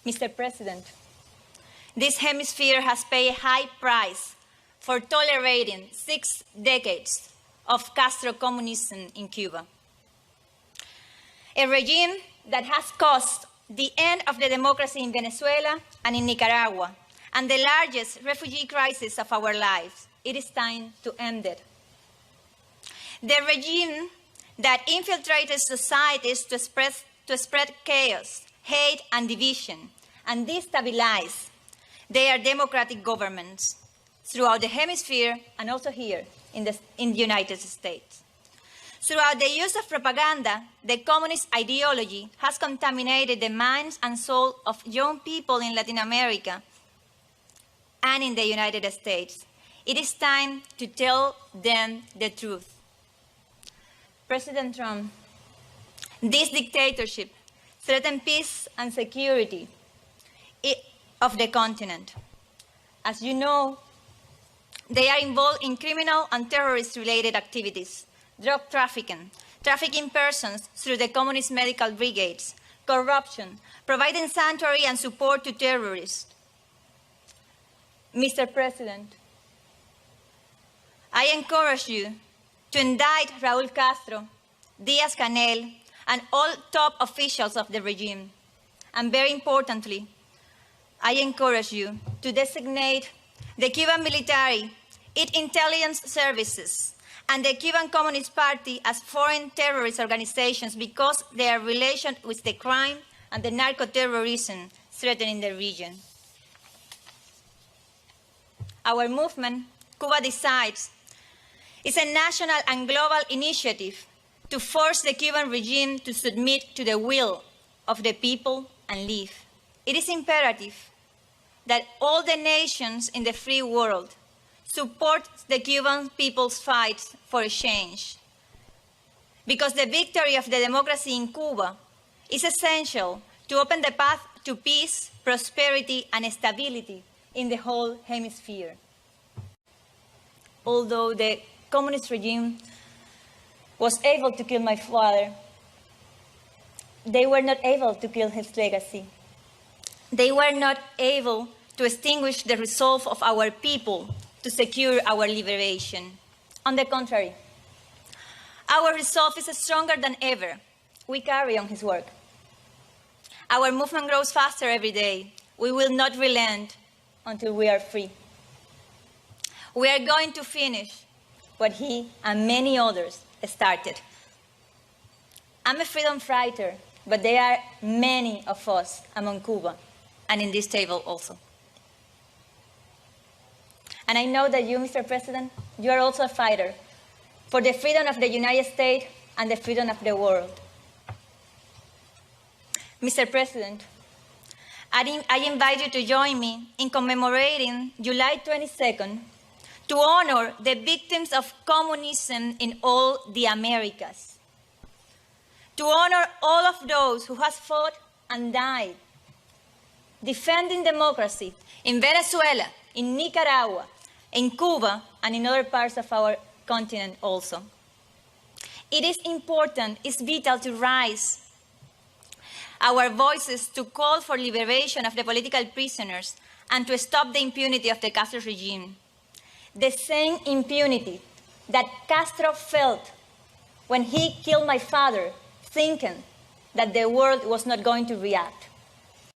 Mr. President, this hemisphere has paid a high price for tolerating 6 decades of Castro communism in Cuba. A regime that has caused the end of the democracy in Venezuela and in Nicaragua, and the largest refugee crisis of our lives. It is time to end it. The regime that infiltrated societies to spread chaos, hate, and division, and destabilize their democratic governments throughout the hemisphere and also here in the United States. Throughout the use of propaganda, the communist ideology has contaminated the minds and soul of young people in Latin America and in the United States. It is time to tell them the truth. President Trump, this dictatorship threatens peace and security of the continent. As you know, they are involved in criminal and terrorist-related activities, drug trafficking persons through the communist medical brigades, corruption, providing sanctuary and support to terrorists. Mr. President, I encourage you to indict Raúl Castro, Díaz-Canel, and all top officials of the regime. And very importantly, I encourage you to designate the Cuban military, its intelligence services, and the Cuban Communist Party as foreign terrorist organizations because their relation with the crime and the narco-terrorism threatening the region. Our movement, Cuba Decides, is a national and global initiative to force the Cuban regime to submit to the will of the people and leave. It is imperative that all the nations in the free world support the Cuban people's fight for a change, because the victory of the democracy in Cuba is essential to open the path to peace, prosperity, and stability in the whole hemisphere. Although the communist regime was able to kill my father, they were not able to kill his legacy. They were not able to extinguish the resolve of our people to secure our liberation. On the contrary, our resolve is stronger than ever. We carry on his work. Our movement grows faster every day. We will not relent until we are free. We are going to finish what he and many others started. I'm a freedom fighter, but there are many of us among Cuba and in this table also. And I know that you, Mr. President, you are also a fighter for the freedom of the United States and the freedom of the world. Mr. President, I invite you to join me in commemorating July 22nd to honor the victims of communism in all the Americas, to honor all of those who have fought and died defending democracy in Venezuela, in Nicaragua, in Cuba, and in other parts of our continent also. It is important, it's vital to raise our voices to call for liberation of the political prisoners and to stop the impunity of the Castro regime. The same impunity that Castro felt when he killed my father, thinking that the world was not going to react.